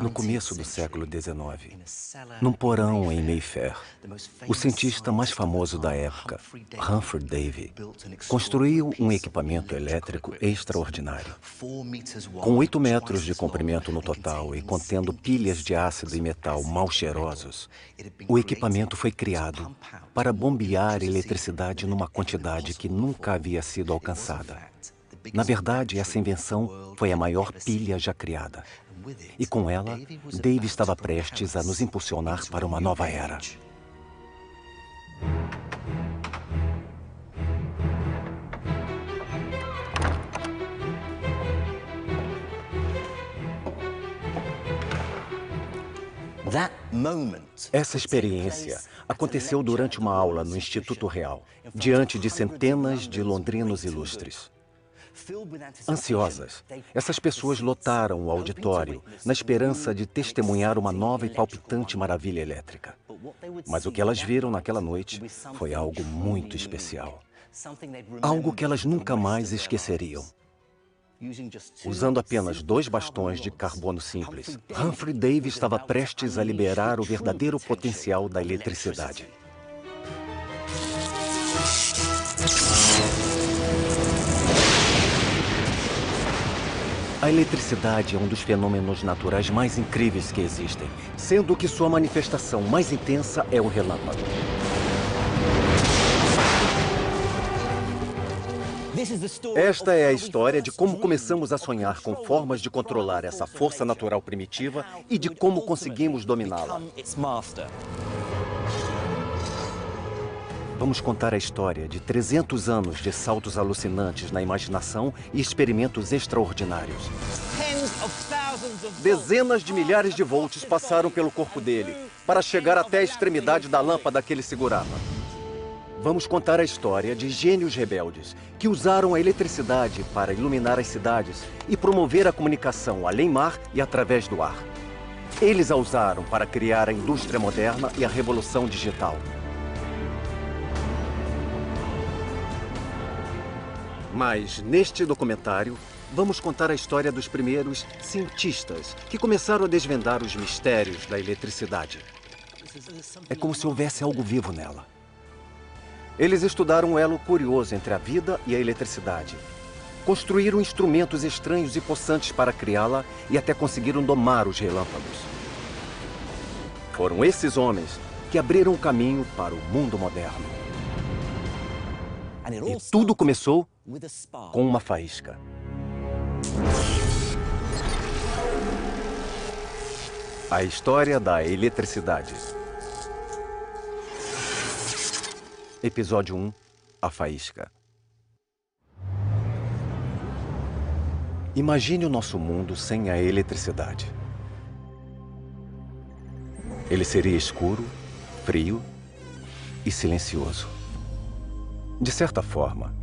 No começo do século XIX, num porão em Mayfair, o cientista mais famoso da época, Humphrey Davy, construiu um equipamento elétrico extraordinário. Com 8 metros de comprimento no total e contendo pilhas de ácido e metal mal cheirosos, o equipamento foi criado para bombear eletricidade numa quantidade que nunca havia sido alcançada. Na verdade, essa invenção foi a maior pilha já criada. E com ela, Davy estava prestes a nos impulsionar para uma nova era. Essa experiência aconteceu durante uma aula no Instituto Real, diante de centenas de londrinos ilustres. Ansiosas, essas pessoas lotaram o auditório na esperança de testemunhar uma nova e palpitante maravilha elétrica. Mas o que elas viram naquela noite foi algo muito especial. Algo que elas nunca mais esqueceriam. Usando apenas 2 bastões de carbono simples, Humphrey Davy estava prestes a liberar o verdadeiro potencial da eletricidade. A eletricidade é um dos fenômenos naturais mais incríveis que existem, sendo que sua manifestação mais intensa é o relâmpago. Esta é a história de como começamos a sonhar com formas de controlar essa força natural primitiva e de como conseguimos dominá-la. Vamos contar a história de 300 anos de saltos alucinantes na imaginação e experimentos extraordinários. Dezenas de milhares de volts passaram pelo corpo dele para chegar até a extremidade da lâmpada que ele segurava. Vamos contar a história de gênios rebeldes que usaram a eletricidade para iluminar as cidades e promover a comunicação além-mar e através do ar. Eles a usaram para criar a indústria moderna e a revolução digital. Mas, neste documentário, vamos contar a história dos primeiros cientistas que começaram a desvendar os mistérios da eletricidade. É como se houvesse algo vivo nela. Eles estudaram um elo curioso entre a vida e a eletricidade. Construíram instrumentos estranhos e possantes para criá-la e até conseguiram domar os relâmpagos. Foram esses homens que abriram o caminho para o mundo moderno. E tudo começou com uma faísca. A história da eletricidade. Episódio 1, a faísca. Imagine o nosso mundo sem a eletricidade. Ele seria escuro, frio e silencioso. De certa forma,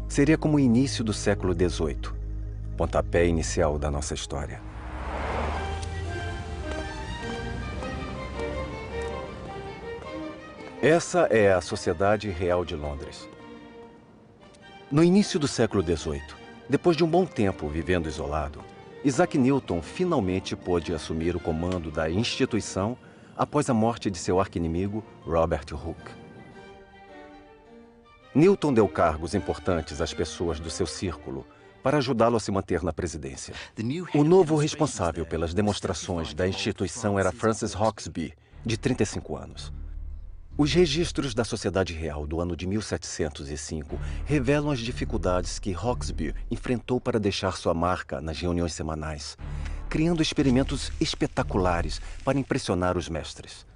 seria como o início do século XVIII, pontapé inicial da nossa história. Essa é a Sociedade Real de Londres. No início do século XVIII, depois de um bom tempo vivendo isolado, Isaac Newton finalmente pôde assumir o comando da instituição após a morte de seu arqui-inimigo, Robert Hooke. Newton deu cargos importantes às pessoas do seu círculo para ajudá-lo a se manter na presidência. O novo responsável pelas demonstrações da instituição era Francis Hauksbee, de 35 anos. Os registros da Sociedade Real do ano de 1705 revelam as dificuldades que Hauksbee enfrentou para deixar sua marca nas reuniões semanais, criando experimentos espetaculares para impressionar os mestres.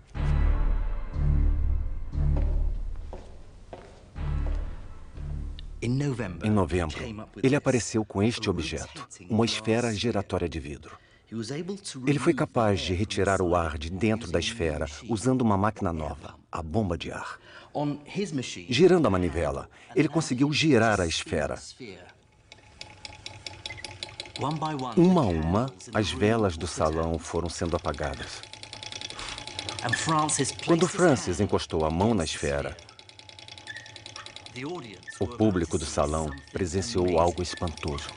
Em novembro, ele apareceu com este objeto, uma esfera giratória de vidro. Ele foi capaz de retirar o ar de dentro da esfera usando uma máquina nova, a bomba de ar. Girando a manivela, ele conseguiu girar a esfera. Uma a uma, as velas do salão foram sendo apagadas. Quando Francis encostou a mão na esfera, o público do salão presenciou algo espantoso.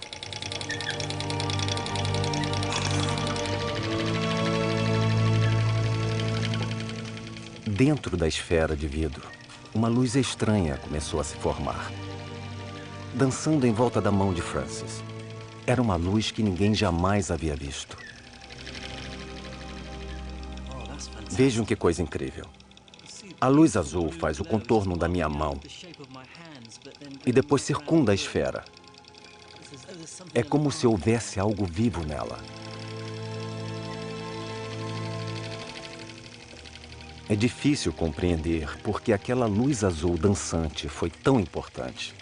Dentro da esfera de vidro, uma luz estranha começou a se formar, dançando em volta da mão de Francis. Era uma luz que ninguém jamais havia visto. Vejam que coisa incrível. A luz azul faz o contorno da minha mão e depois circunda a esfera. É como se houvesse algo vivo nela. É difícil compreender porque aquela luz azul dançante foi tão importante.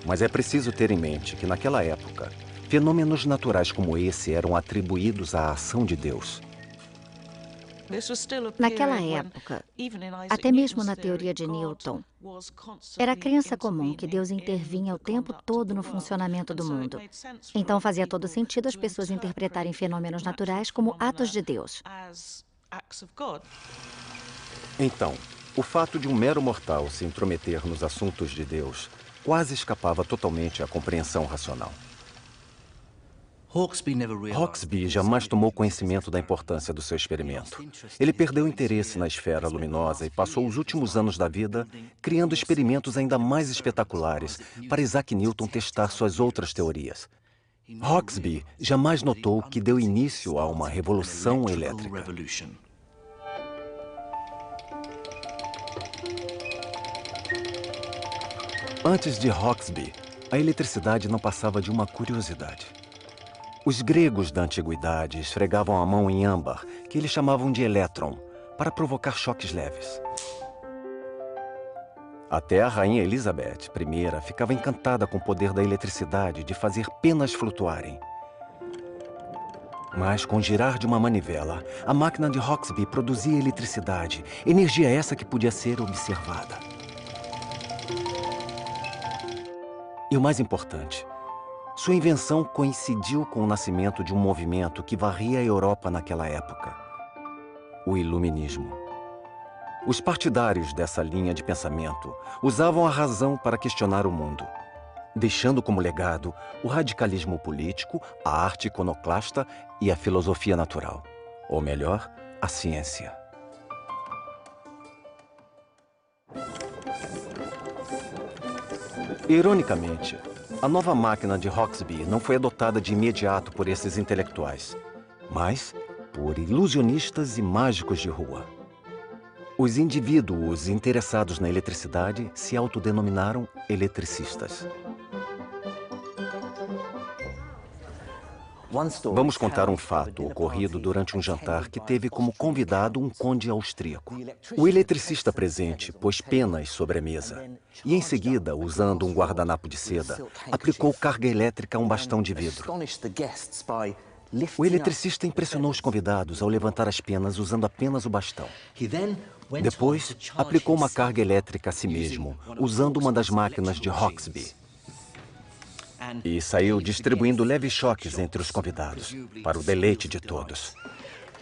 Mas é preciso ter em mente que, naquela época, fenômenos naturais como esse eram atribuídos à ação de Deus. Naquela época, até mesmo na teoria de Newton, era crença comum que Deus intervinha o tempo todo no funcionamento do mundo. Então fazia todo sentido as pessoas interpretarem fenômenos naturais como atos de Deus. Então, o fato de um mero mortal se intrometer nos assuntos de Deus quase escapava totalmente à compreensão racional. Hawksby jamais tomou conhecimento da importância do seu experimento. Ele perdeu interesse na esfera luminosa e passou os últimos anos da vida criando experimentos ainda mais espetaculares para Isaac Newton testar suas outras teorias. Hawksby jamais notou que deu início a uma revolução elétrica. Antes de Hawksby, a eletricidade não passava de uma curiosidade. Os gregos da antiguidade esfregavam a mão em âmbar, que eles chamavam de elétron, para provocar choques leves. Até a rainha Elizabeth I ficava encantada com o poder da eletricidade de fazer penas flutuarem. Mas, com o girar de uma manivela, a máquina de Hawksby produzia eletricidade, energia essa que podia ser observada. E o mais importante, sua invenção coincidiu com o nascimento de um movimento que varria a Europa naquela época: o Iluminismo. Os partidários dessa linha de pensamento usavam a razão para questionar o mundo, deixando como legado o radicalismo político, a arte iconoclasta e a filosofia natural. Ou melhor, a ciência. Ironicamente, a nova máquina de Hawksby não foi adotada de imediato por esses intelectuais, mas por ilusionistas e mágicos de rua. Os indivíduos interessados na eletricidade se autodenominaram eletricistas. Vamos contar um fato ocorrido durante um jantar que teve como convidado um conde austríaco. O eletricista presente pôs penas sobre a mesa e, em seguida, usando um guardanapo de seda, aplicou carga elétrica a um bastão de vidro. O eletricista impressionou os convidados ao levantar as penas usando apenas o bastão. Depois, aplicou uma carga elétrica a si mesmo, usando uma das máquinas de Hawksby. E saiu distribuindo leves choques entre os convidados, para o deleite de todos.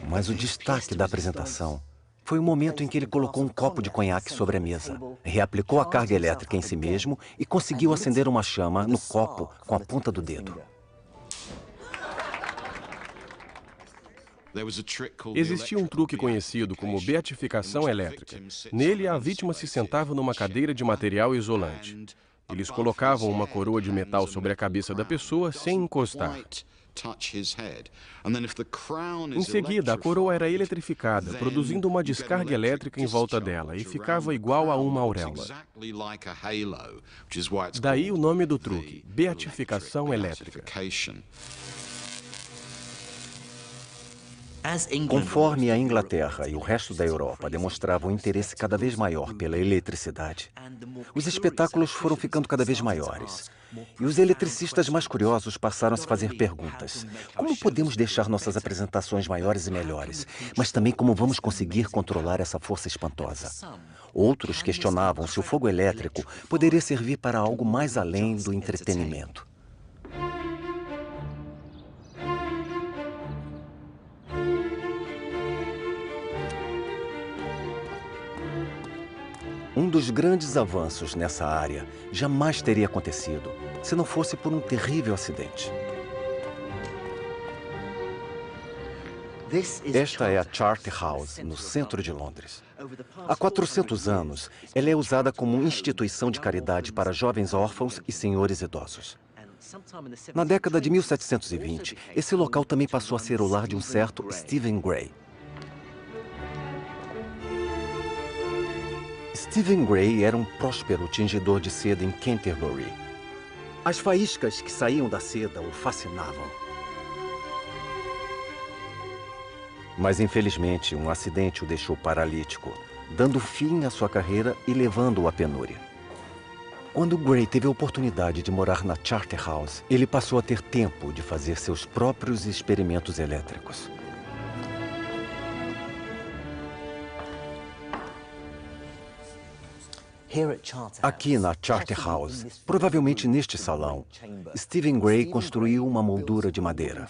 Mas o destaque da apresentação foi o momento em que ele colocou um copo de conhaque sobre a mesa, reaplicou a carga elétrica em si mesmo e conseguiu acender uma chama no copo com a ponta do dedo. Existia um truque conhecido como beatificação elétrica. Nele, a vítima se sentava numa cadeira de material isolante. Eles colocavam uma coroa de metal sobre a cabeça da pessoa sem encostar. Em seguida, a coroa era eletrificada, produzindo uma descarga elétrica em volta dela e ficava igual a uma auréola. Daí o nome do truque, beatificação elétrica. Conforme a Inglaterra e o resto da Europa demonstravam um interesse cada vez maior pela eletricidade, os espetáculos foram ficando cada vez maiores. E os eletricistas mais curiosos passaram a se fazer perguntas. Como podemos deixar nossas apresentações maiores e melhores? Mas também como vamos conseguir controlar essa força espantosa? Outros questionavam se o fogo elétrico poderia servir para algo mais além do entretenimento. Um dos grandes avanços nessa área jamais teria acontecido se não fosse por um terrível acidente. Esta é a Charterhouse, no centro de Londres. Há 400 anos, ela é usada como instituição de caridade para jovens órfãos e senhores idosos. Na década de 1720, esse local também passou a ser o lar de um certo Stephen Gray. Stephen Gray era um próspero tingidor de seda em Canterbury. As faíscas que saíam da seda o fascinavam. Mas, infelizmente, um acidente o deixou paralítico, dando fim à sua carreira e levando-o à penúria. Quando Gray teve a oportunidade de morar na Charterhouse, ele passou a ter tempo de fazer seus próprios experimentos elétricos. Aqui na Charterhouse, provavelmente neste salão, Stephen Gray construiu uma moldura de madeira.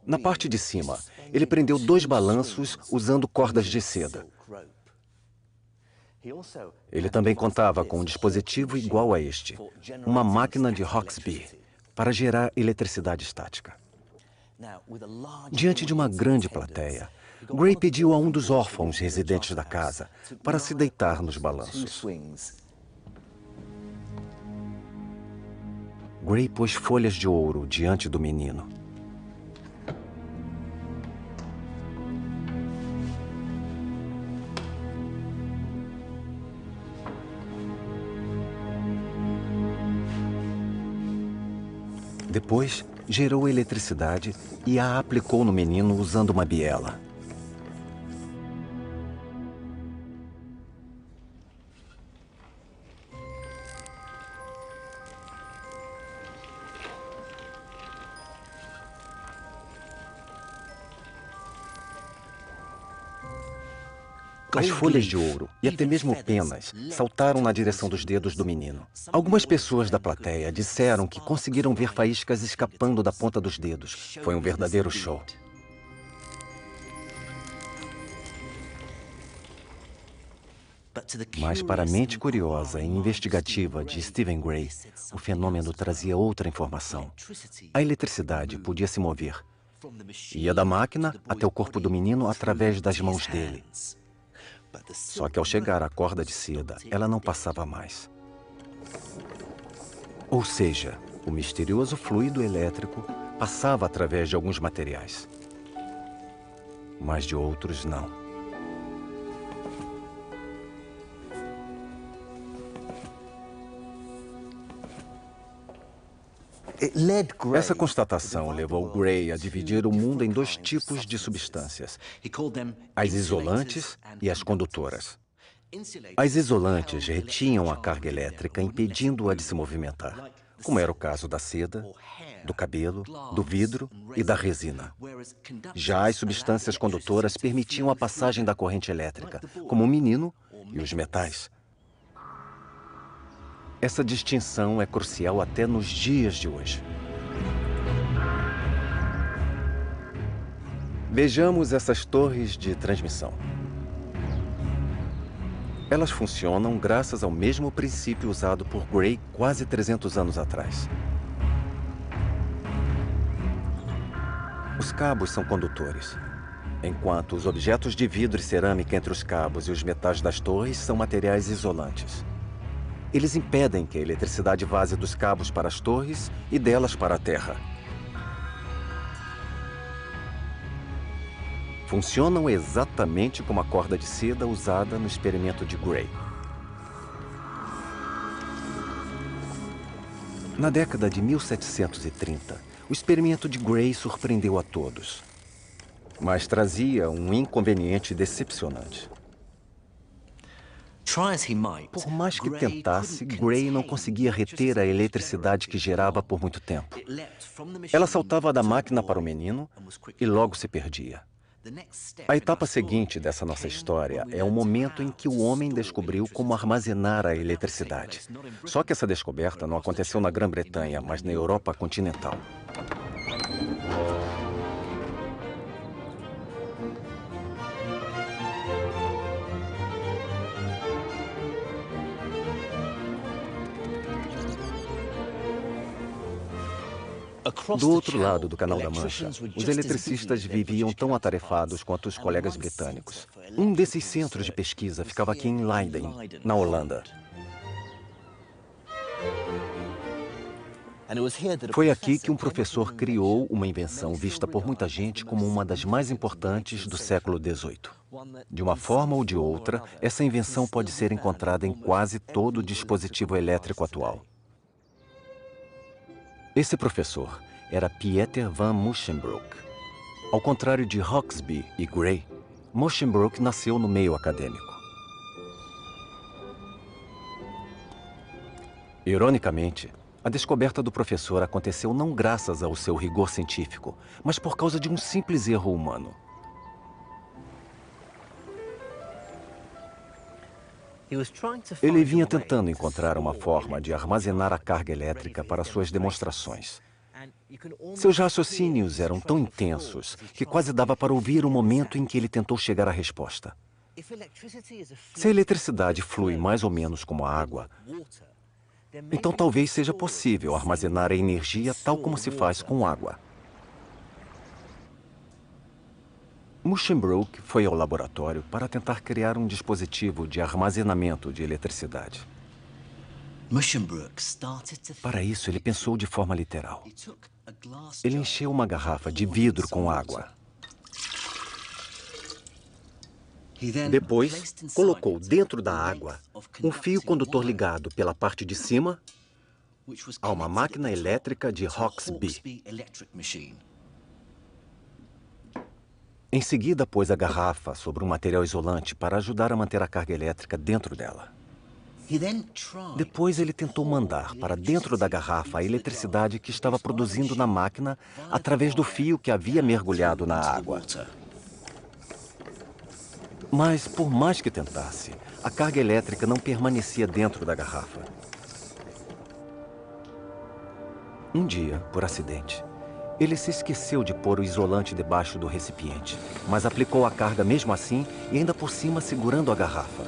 Na parte de cima, ele prendeu 2 balanços usando cordas de seda. Ele também contava com um dispositivo igual a este, uma máquina de Hawksby, para gerar eletricidade estática. Diante de uma grande plateia, Gray pediu a um dos órfãos residentes da casa para se deitar nos balanços. Gray pôs folhas de ouro diante do menino. Depois, gerou eletricidade e a aplicou no menino usando uma biela. As folhas de ouro e até mesmo penas saltaram na direção dos dedos do menino. Algumas pessoas da plateia disseram que conseguiram ver faíscas escapando da ponta dos dedos. Foi um verdadeiro show. Mas para a mente curiosa e investigativa de Stephen Gray, o fenômeno trazia outra informação. A eletricidade podia se mover. Ia da máquina até o corpo do menino através das mãos dele. Só que ao chegar à corda de seda, ela não passava mais. Ou seja, o misterioso fluido elétrico passava através de alguns materiais, mas de outros não. Essa constatação levou Gray a dividir o mundo em 2 tipos de substâncias: as isolantes e as condutoras. As isolantes retinham a carga elétrica, impedindo-a de se movimentar, como era o caso da seda, do cabelo, do vidro e da resina. Já as substâncias condutoras permitiam a passagem da corrente elétrica, como o menino e os metais. Essa distinção é crucial até nos dias de hoje. Vejamos essas torres de transmissão. Elas funcionam graças ao mesmo princípio usado por Gray quase 300 anos atrás. Os cabos são condutores, enquanto os objetos de vidro e cerâmica entre os cabos e os metais das torres são materiais isolantes. Eles impedem que a eletricidade vaze dos cabos para as torres e delas para a terra. Funcionam exatamente como a corda de seda usada no experimento de Gray. Na década de 1730, o experimento de Gray surpreendeu a todos, mas trazia um inconveniente decepcionante. Por mais que tentasse, Gray não conseguia reter a eletricidade que gerava por muito tempo. Ela saltava da máquina para o menino e logo se perdia. A etapa seguinte dessa nossa história é o momento em que o homem descobriu como armazenar a eletricidade. Só que essa descoberta não aconteceu na Grã-Bretanha, mas na Europa continental. Do outro lado do Canal da Mancha, os eletricistas viviam tão atarefados quanto os colegas britânicos. Um desses centros de pesquisa ficava aqui em Leiden, na Holanda. Foi aqui que um professor criou uma invenção vista por muita gente como uma das mais importantes do século XVIII. De uma forma ou de outra, essa invenção pode ser encontrada em quase todo dispositivo elétrico atual. Esse professor era Pieter van Musschenbroek. Ao contrário de Hauksbee e Gray, Musschenbroek nasceu no meio acadêmico. Ironicamente, a descoberta do professor aconteceu não graças ao seu rigor científico, mas por causa de um simples erro humano. Ele vinha tentando encontrar uma forma de armazenar a carga elétrica para suas demonstrações. Seus raciocínios eram tão intensos que quase dava para ouvir o momento em que ele tentou chegar à resposta. Se a eletricidade flui mais ou menos como a água, então talvez seja possível armazenar a energia tal como se faz com água. Musschenbroek foi ao laboratório para tentar criar um dispositivo de armazenamento de eletricidade. Para isso, ele pensou de forma literal. Ele encheu uma garrafa de vidro com água. Depois, colocou dentro da água um fio condutor ligado pela parte de cima a uma máquina elétrica de Hauksbee. Em seguida, pôs a garrafa sobre um material isolante para ajudar a manter a carga elétrica dentro dela. Depois, ele tentou mandar para dentro da garrafa a eletricidade que estava produzindo na máquina através do fio que havia mergulhado na água. Mas, por mais que tentasse, a carga elétrica não permanecia dentro da garrafa. Um dia, por acidente, ele se esqueceu de pôr o isolante debaixo do recipiente, mas aplicou a carga mesmo assim e ainda por cima segurando a garrafa.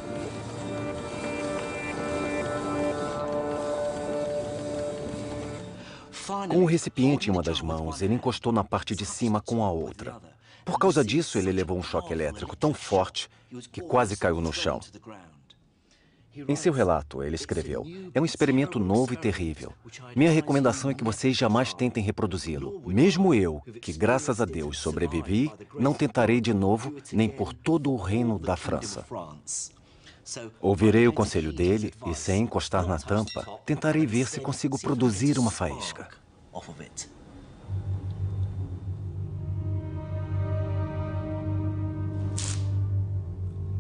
Com o recipiente em uma das mãos, ele encostou na parte de cima com a outra. Por causa disso, ele levou um choque elétrico tão forte que quase caiu no chão. Em seu relato, ele escreveu: "É um experimento novo e terrível. Minha recomendação é que vocês jamais tentem reproduzi-lo. Mesmo eu, que graças a Deus sobrevivi, não tentarei de novo, nem por todo o reino da França. Ouvirei o conselho dele e, sem encostar na tampa, tentarei ver se consigo produzir uma faísca."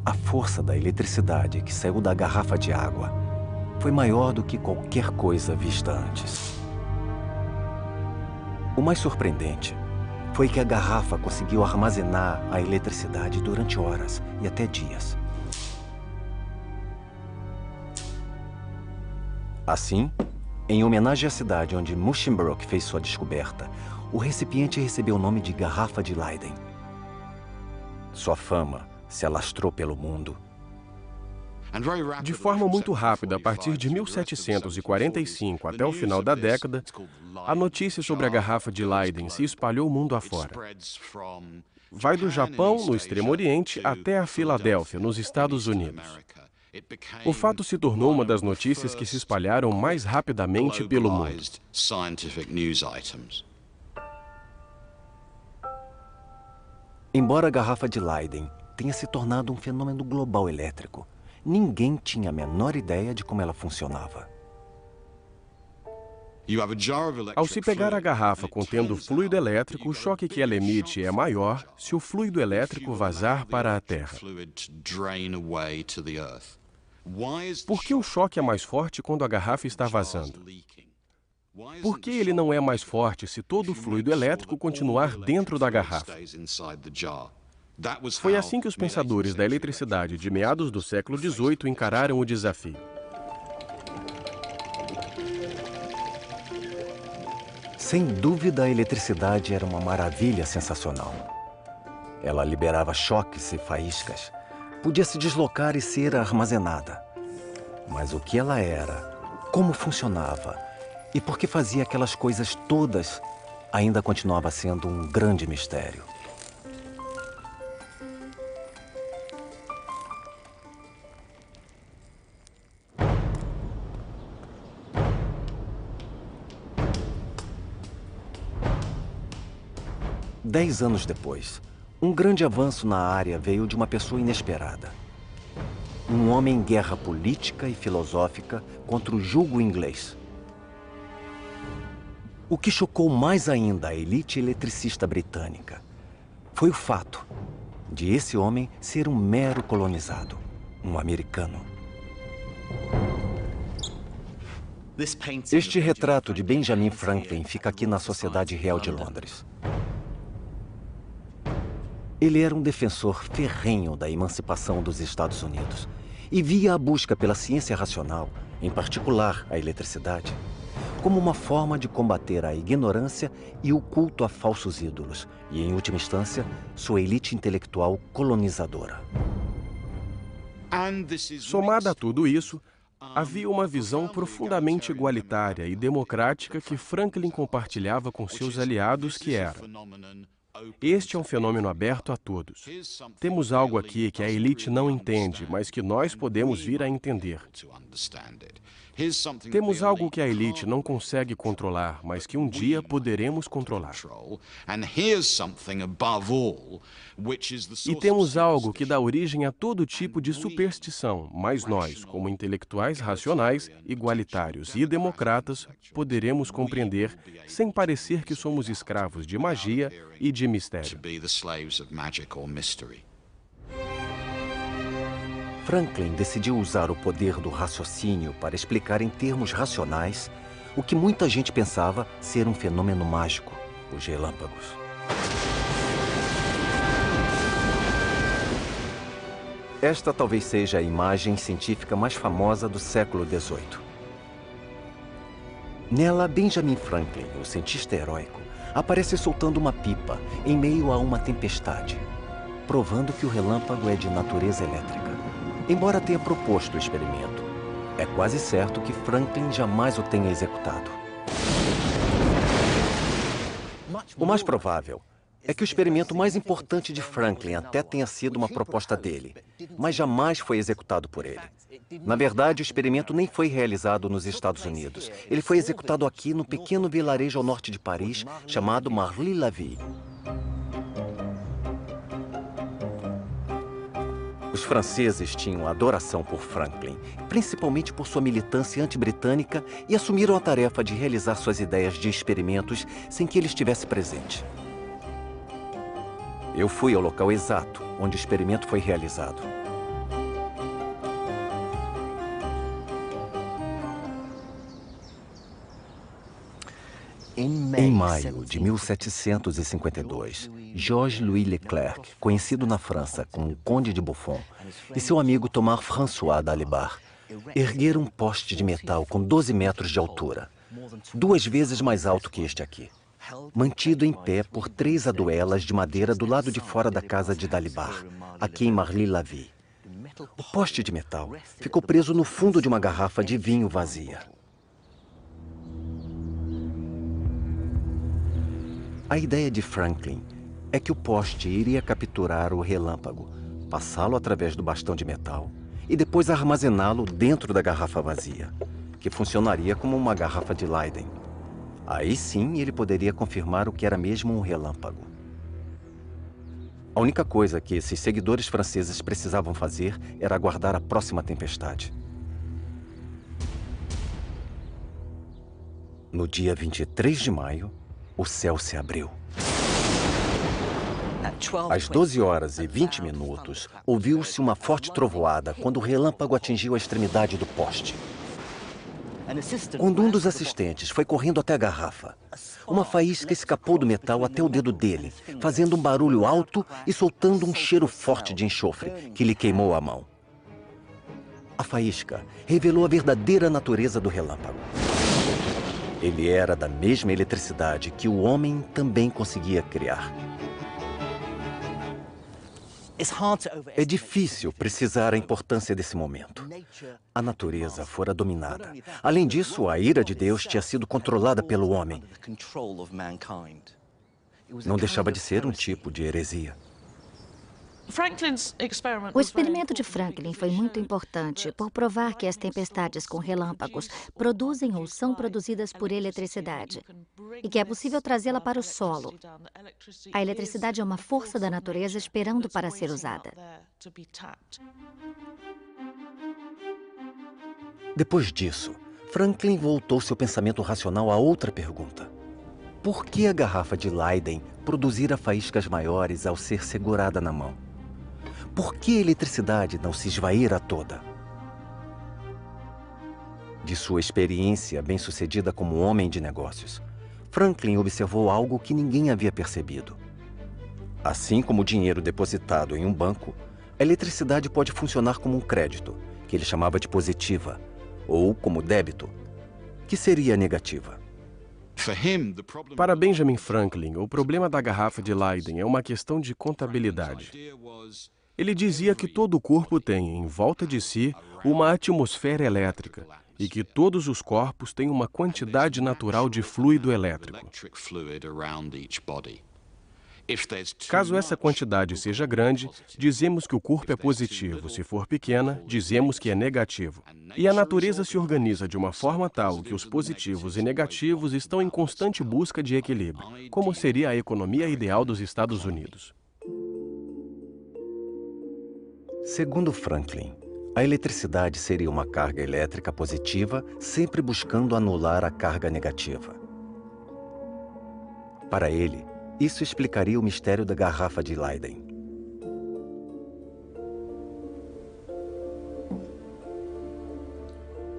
A força da eletricidade que saiu da garrafa de água foi maior do que qualquer coisa vista antes. O mais surpreendente foi que a garrafa conseguiu armazenar a eletricidade durante horas e até dias. Assim, em homenagem à cidade onde Musschenbroek fez sua descoberta, o recipiente recebeu o nome de Garrafa de Leiden. Sua fama se alastrou pelo mundo. De forma muito rápida, a partir de 1745 até o final da década, a notícia sobre a garrafa de Leiden se espalhou mundo afora. Vai do Japão, no Extremo Oriente, até a Filadélfia, nos Estados Unidos. O fato se tornou uma das notícias que se espalharam mais rapidamente pelo mundo. Embora a garrafa de Leiden tenha se tornado um fenômeno global elétrico, ninguém tinha a menor ideia de como ela funcionava. Ao se pegar a garrafa contendo fluido elétrico, o choque que ela emite é maior se o fluido elétrico vazar para a Terra. Por que o choque é mais forte quando a garrafa está vazando? Por que ele não é mais forte se todo o fluido elétrico continuar dentro da garrafa? Foi assim que os pensadores da eletricidade de meados do século XVIII encararam o desafio. Sem dúvida, a eletricidade era uma maravilha sensacional. Ela liberava choques e faíscas, podia se deslocar e ser armazenada. Mas o que ela era, como funcionava e por que fazia aquelas coisas todas, ainda continuava sendo um grande mistério. Dez anos depois, um grande avanço na área veio de uma pessoa inesperada. Um homem em guerra política e filosófica contra o jugo inglês. O que chocou mais ainda a elite eletricista britânica foi o fato de esse homem ser um mero colonizado, um americano. Este retrato de Benjamin Franklin fica aqui na Sociedade Real de Londres. Ele era um defensor ferrenho da emancipação dos Estados Unidos e via a busca pela ciência racional, em particular a eletricidade, como uma forma de combater a ignorância e o culto a falsos ídolos e, em última instância, sua elite intelectual colonizadora. Somada a tudo isso, havia uma visão profundamente igualitária e democrática que Franklin compartilhava com seus aliados, que era: este é um fenômeno aberto a todos. Temos algo aqui que a elite não entende, mas que nós podemos vir a entender. Temos algo que a elite não consegue controlar, mas que um dia poderemos controlar. E temos algo que dá origem a todo tipo de superstição, mas nós, como intelectuais racionais, igualitários e democratas, poderemos compreender sem parecer que somos escravos de magia e de mistério. Franklin decidiu usar o poder do raciocínio para explicar em termos racionais o que muita gente pensava ser um fenômeno mágico, os relâmpagos. Esta talvez seja a imagem científica mais famosa do século XVIII. Nela, Benjamin Franklin, o cientista heróico, aparece soltando uma pipa em meio a uma tempestade, provando que o relâmpago é de natureza elétrica. Embora tenha proposto o experimento, é quase certo que Franklin jamais o tenha executado. O mais provável é que o experimento mais importante de Franklin até tenha sido uma proposta dele, mas jamais foi executado por ele. Na verdade, o experimento nem foi realizado nos Estados Unidos. Ele foi executado aqui no pequeno vilarejo ao norte de Paris, chamado Marly-la-Ville. Os franceses tinham adoração por Franklin, principalmente por sua militância anti-britânica, e assumiram a tarefa de realizar suas ideias de experimentos sem que ele estivesse presente. Eu fui ao local exato onde o experimento foi realizado. Em maio de 1752, Georges-Louis Leclerc, conhecido na França como Conde de Buffon, e seu amigo Thomas François d'Alibard ergueram um poste de metal com 12 metros de altura, 2 vezes mais alto que este aqui, mantido em pé por 3 aduelas de madeira do lado de fora da casa de d'Alibard, aqui em Marly-la-Ville. O poste de metal ficou preso no fundo de uma garrafa de vinho vazia. A ideia de Franklin é que o poste iria capturar o relâmpago, passá-lo através do bastão de metal e depois armazená-lo dentro da garrafa vazia, que funcionaria como uma garrafa de Leyden. Aí sim ele poderia confirmar o que era mesmo um relâmpago. A única coisa que esses seguidores franceses precisavam fazer era aguardar a próxima tempestade. No dia 23 de maio, o céu se abriu. Às 12 horas e 20 minutos, ouviu-se uma forte trovoada quando o relâmpago atingiu a extremidade do poste. Quando um dos assistentes foi correndo até a garrafa, uma faísca escapou do metal até o dedo dele, fazendo um barulho alto e soltando um cheiro forte de enxofre que lhe queimou a mão. A faísca revelou a verdadeira natureza do relâmpago. Ele era da mesma eletricidade que o homem também conseguia criar. É difícil precisar a importância desse momento. a natureza fora dominada. Além disso, a ira de Deus tinha sido controlada pelo homem. Não deixava de ser um tipo de heresia. O experimento de Franklin foi muito importante por provar que as tempestades com relâmpagos produzem ou são produzidas por eletricidade e que é possível trazê-la para o solo. A eletricidade é uma força da natureza esperando para ser usada. Depois disso, Franklin voltou seu pensamento racional a outra pergunta. Por que a garrafa de Leyden produzira faíscas maiores ao ser segurada na mão? Por que a eletricidade não se esvaíra toda? De sua experiência bem-sucedida como homem de negócios, Franklin observou algo que ninguém havia percebido. Assim como o dinheiro depositado em um banco, a eletricidade pode funcionar como um crédito, que ele chamava de positiva, ou como débito, que seria negativa. Para Benjamin Franklin, o problema da garrafa de Leyden é uma questão de contabilidade. Ele dizia que todo o corpo tem, em volta de si, uma atmosfera elétrica e que todos os corpos têm uma quantidade natural de fluido elétrico. Caso essa quantidade seja grande, dizemos que o corpo é positivo. Se for pequena, dizemos que é negativo. E a natureza se organiza de uma forma tal que os positivos e negativos estão em constante busca de equilíbrio, como seria a economia ideal dos Estados Unidos. Segundo Franklin, a eletricidade seria uma carga elétrica positiva, sempre buscando anular a carga negativa. Para ele, isso explicaria o mistério da garrafa de Leyden.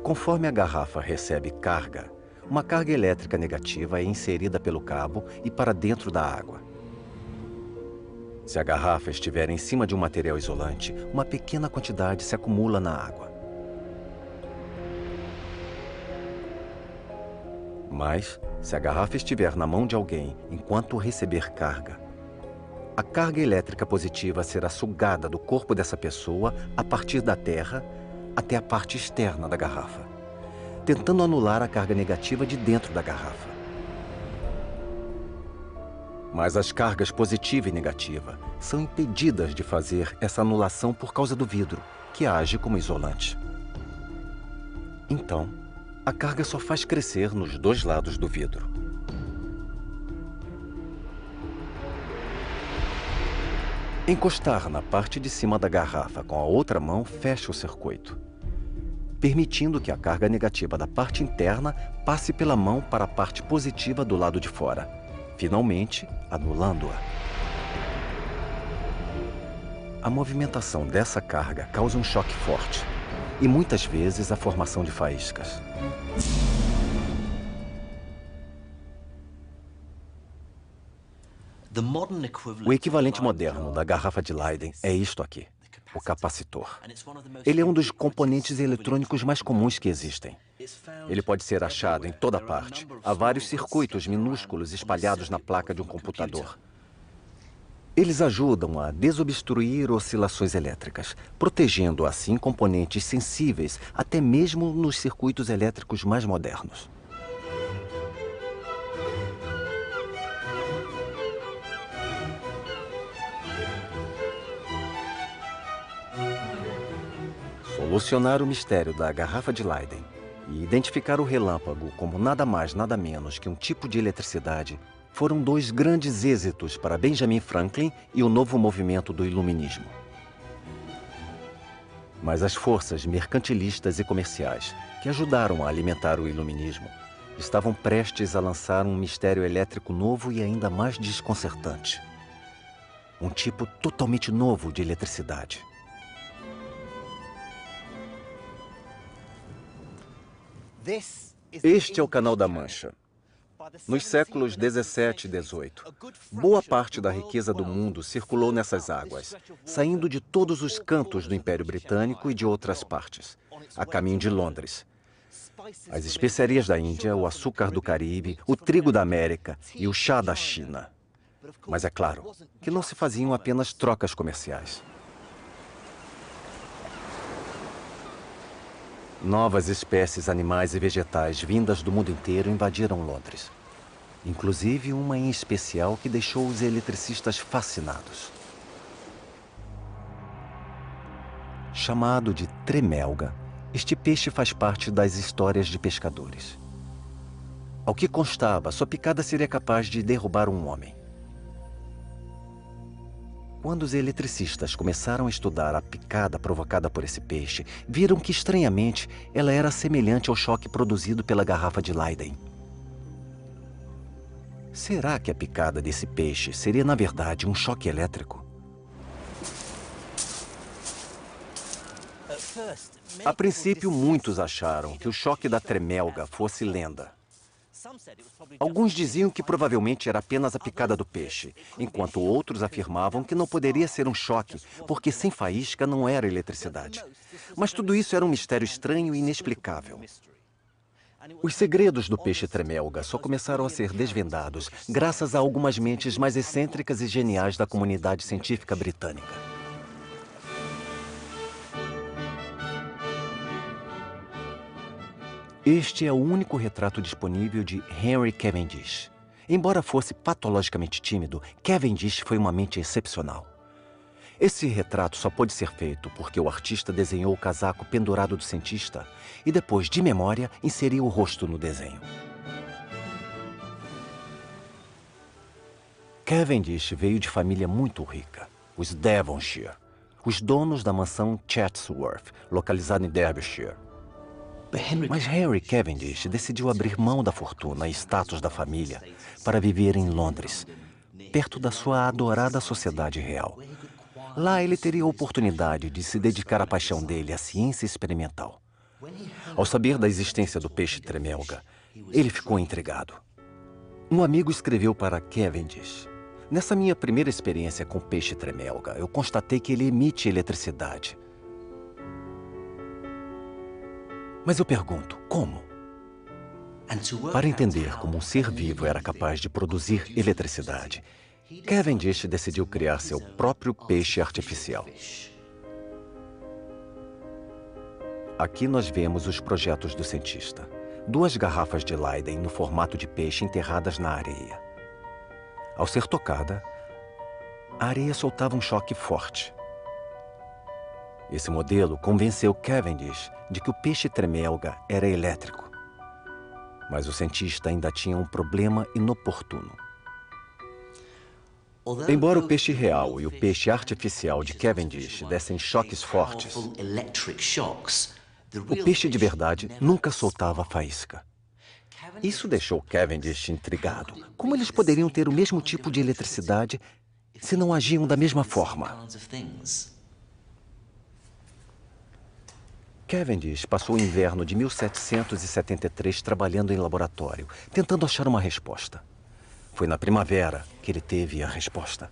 Conforme a garrafa recebe carga, uma carga elétrica negativa é inserida pelo cabo e para dentro da água. Se a garrafa estiver em cima de um material isolante, uma pequena quantidade se acumula na água. Mas, se a garrafa estiver na mão de alguém enquanto receber carga, a carga elétrica positiva será sugada do corpo dessa pessoa a partir da terra até a parte externa da garrafa, tentando anular a carga negativa de dentro da garrafa. Mas as cargas positiva e negativa são impedidas de fazer essa anulação por causa do vidro, que age como isolante. Então, a carga só faz crescer nos dois lados do vidro. Encostar na parte de cima da garrafa com a outra mão fecha o circuito, permitindo que a carga negativa da parte interna passe pela mão para a parte positiva do lado de fora, finalmente anulando-a. A movimentação dessa carga causa um choque forte e muitas vezes a formação de faíscas. O equivalente moderno da garrafa de Leyden é isto aqui, o capacitor. Ele é um dos componentes eletrônicos mais comuns que existem. Ele pode ser achado em toda parte. Há vários circuitos minúsculos espalhados na placa de um computador. Eles ajudam a desobstruir oscilações elétricas, protegendo assim componentes sensíveis até mesmo nos circuitos elétricos mais modernos. Solucionar o mistério da garrafa de Leyden e identificar o relâmpago como nada mais, nada menos que um tipo de eletricidade foram dois grandes êxitos para Benjamin Franklin e o novo movimento do iluminismo. Mas as forças mercantilistas e comerciais que ajudaram a alimentar o iluminismo estavam prestes a lançar um mistério elétrico novo e ainda mais desconcertante. Um tipo totalmente novo de eletricidade. Este é o Canal da Mancha. Nos séculos 17 e 18, boa parte da riqueza do mundo circulou nessas águas, saindo de todos os cantos do Império Britânico e de outras partes, a caminho de Londres. As especiarias da Índia, o açúcar do Caribe, o trigo da América e o chá da China. Mas é claro que não se faziam apenas trocas comerciais. Novas espécies animais e vegetais vindas do mundo inteiro invadiram Londres. Inclusive uma em especial que deixou os eletricistas fascinados. Chamado de tremelga, este peixe faz parte das histórias de pescadores. Ao que constava, sua picada seria capaz de derrubar um homem. Quando os eletricistas começaram a estudar a picada provocada por esse peixe, viram que, estranhamente, ela era semelhante ao choque produzido pela garrafa de Leyden. Será que a picada desse peixe seria, na verdade, um choque elétrico? A princípio, muitos acharam que o choque da tremelga fosse lenda. Alguns diziam que provavelmente era apenas a picada do peixe, enquanto outros afirmavam que não poderia ser um choque, porque sem faísca não era eletricidade. Mas tudo isso era um mistério estranho e inexplicável. Os segredos do peixe tremelga só começaram a ser desvendados graças a algumas mentes mais excêntricas e geniais da comunidade científica britânica. Este é o único retrato disponível de Henry Cavendish. Embora fosse patologicamente tímido, Cavendish foi uma mente excepcional. Esse retrato só pôde ser feito porque o artista desenhou o casaco pendurado do cientista e depois, de memória, inseriu o rosto no desenho. Cavendish veio de família muito rica, os Devonshire, os donos da mansão Chatsworth, localizada em Derbyshire. Mas Henry Cavendish decidiu abrir mão da fortuna e status da família para viver em Londres, perto da sua adorada sociedade real. Lá ele teria a oportunidade de se dedicar à paixão dele, à ciência experimental. Ao saber da existência do peixe tremelga, ele ficou intrigado. Um amigo escreveu para Cavendish: "Nessa minha primeira experiência com peixe tremelga, eu constatei que ele emite eletricidade. Mas eu pergunto, como?" Para entender como um ser vivo era capaz de produzir eletricidade, Cavendish decidiu criar seu próprio peixe artificial. Aqui nós vemos os projetos do cientista. 2 garrafas de Leyden no formato de peixe enterradas na areia. Ao ser tocada, a areia soltava um choque forte. Esse modelo convenceu Cavendish de que o peixe tremelga era elétrico. Mas o cientista ainda tinha um problema inoportuno. Embora o peixe real e o peixe artificial de Cavendish dessem choques fortes, o peixe de verdade nunca soltava faísca. Isso deixou Cavendish intrigado. Como eles poderiam ter o mesmo tipo de eletricidade se não agiam da mesma forma? Cavendish passou o inverno de 1773 trabalhando em laboratório, tentando achar uma resposta. Foi na primavera que ele teve a resposta.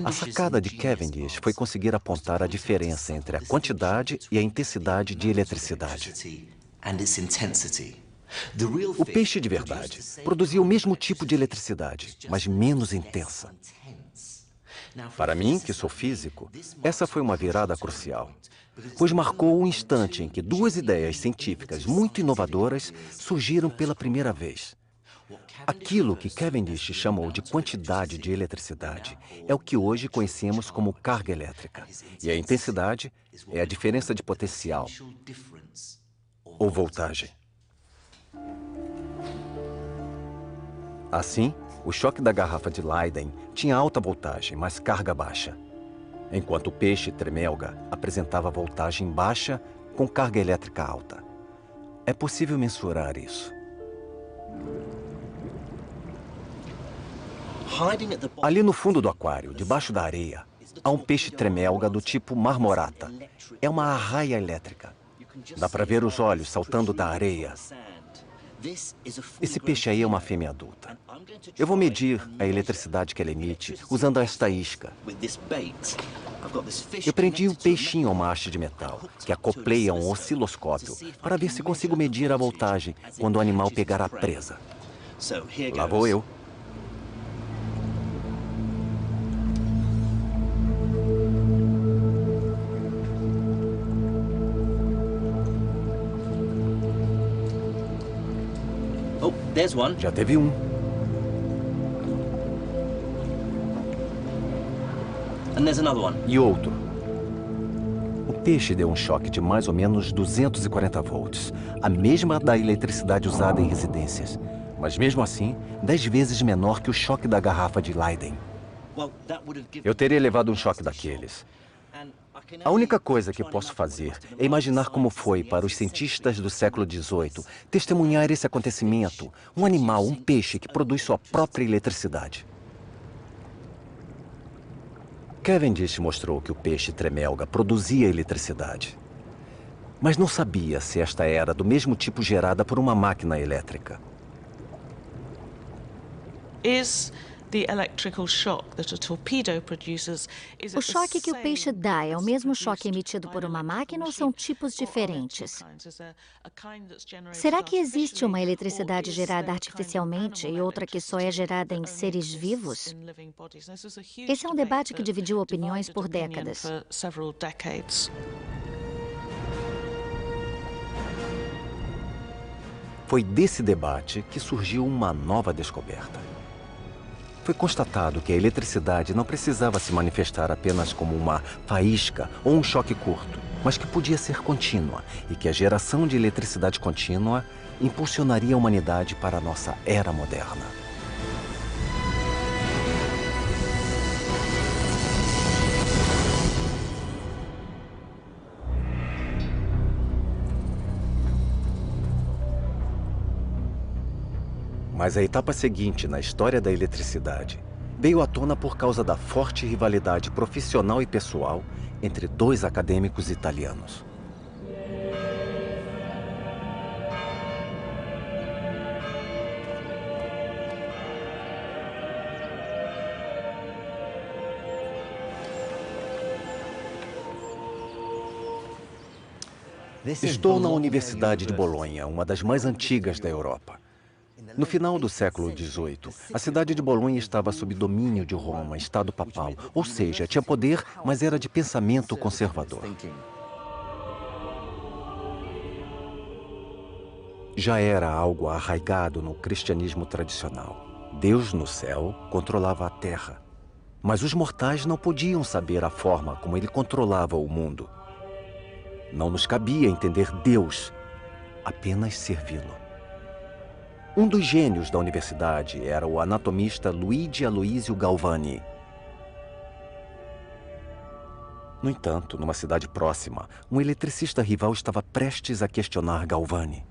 A sacada de Cavendish foi conseguir apontar a diferença entre a quantidade e a intensidade de eletricidade. O peixe de verdade produzia o mesmo tipo de eletricidade, mas menos intensa. Para mim, que sou físico, essa foi uma virada crucial, pois marcou o instante em que 2 ideias científicas muito inovadoras surgiram pela primeira vez. Aquilo que Cavendish chamou de quantidade de eletricidade é o que hoje conhecemos como carga elétrica, e a intensidade é a diferença de potencial, ou voltagem. Assim, o choque da garrafa de Leyden tinha alta voltagem, mas carga baixa, enquanto o peixe tremelga apresentava voltagem baixa com carga elétrica alta. É possível mensurar isso. Ali no fundo do aquário, debaixo da areia, há um peixe tremelga do tipo marmorata. É uma arraia elétrica. Dá para ver os olhos saltando da areia. Esse peixe aí é uma fêmea adulta. Eu vou medir a eletricidade que ela emite usando esta isca. Eu prendi um peixinho a uma haste de metal, que acoplei a um osciloscópio, para ver se consigo medir a voltagem quando o animal pegar a presa. Lá vou eu. Oh, there's one. Já teve um. And there's another one. E outro. O peixe deu um choque de mais ou menos 240 volts, a mesma da eletricidade usada em residências, mas mesmo assim, 10 vezes menor que o choque da garrafa de Leiden. Eu teria levado um choque daqueles. A única coisa que posso fazer é imaginar como foi para os cientistas do século XVIII testemunhar esse acontecimento, um animal, um peixe que produz sua própria eletricidade. Cavendish mostrou que o peixe tremelga produzia eletricidade, mas não sabia se esta era do mesmo tipo gerada por uma máquina elétrica. O choque que o peixe dá é o mesmo choque emitido por uma máquina ou são tipos diferentes? Será que existe uma eletricidade gerada artificialmente e outra que só é gerada em seres vivos? Esse é um debate que dividiu opiniões por décadas. Foi desse debate que surgiu uma nova descoberta. Foi constatado que a eletricidade não precisava se manifestar apenas como uma faísca ou um choque curto, mas que podia ser contínua e que a geração de eletricidade contínua impulsionaria a humanidade para a nossa era moderna. Mas a etapa seguinte na história da eletricidade veio à tona por causa da forte rivalidade profissional e pessoal entre dois acadêmicos italianos. Estou na Universidade de Bolonha, uma das mais antigas da Europa. No final do século XVIII, a cidade de Bolonha estava sob domínio de Roma, Estado papal, ou seja, tinha poder, mas era de pensamento conservador. Já era algo arraigado no cristianismo tradicional. Deus no céu controlava a terra, mas os mortais não podiam saber a forma como ele controlava o mundo. Não nos cabia entender Deus, apenas servi-lo. Um dos gênios da universidade era o anatomista Luigi Aloisio Galvani. No entanto, numa cidade próxima, um eletricista rival estava prestes a questionar Galvani.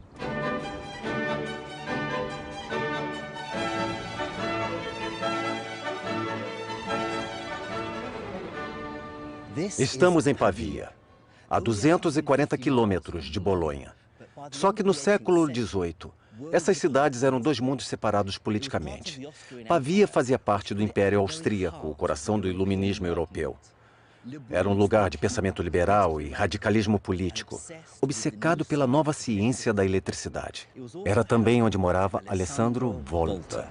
Estamos em Pavia, a 240 quilômetros de Bolonha. Só que no século XVIII, essas cidades eram dois mundos separados politicamente. Pavia fazia parte do Império Austríaco, o coração do iluminismo europeu. Era um lugar de pensamento liberal e radicalismo político, obcecado pela nova ciência da eletricidade. Era também onde morava Alessandro Volta.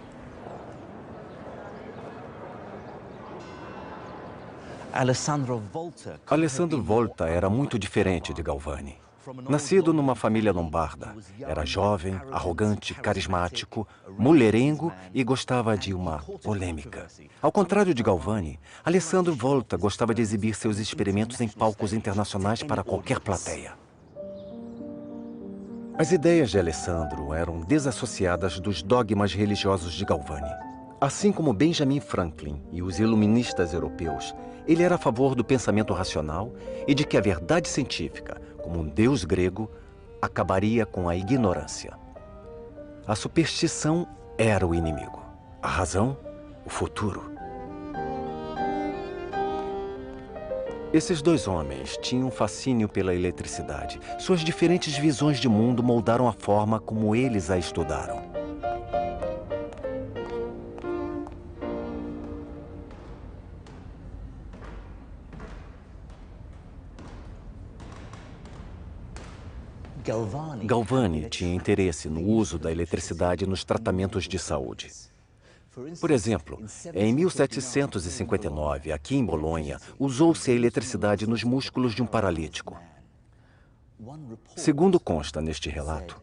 Alessandro Volta era muito diferente de Galvani. Nascido numa família lombarda, era jovem, arrogante, carismático, mulherengo e gostava de uma polêmica. Ao contrário de Galvani, Alessandro Volta gostava de exibir seus experimentos em palcos internacionais para qualquer plateia. As ideias de Alessandro eram desassociadas dos dogmas religiosos de Galvani. Assim como Benjamin Franklin e os iluministas europeus, ele era a favor do pensamento racional e de que a verdade científica, como um deus grego, acabaria com a ignorância. A superstição era o inimigo. A razão, o futuro. Esses dois homens tinham um fascínio pela eletricidade. Suas diferentes visões de mundo moldaram a forma como eles a estudaram. Galvani tinha interesse no uso da eletricidade nos tratamentos de saúde. Por exemplo, em 1759, aqui em Bolonha, usou-se a eletricidade nos músculos de um paralítico. Segundo consta neste relato,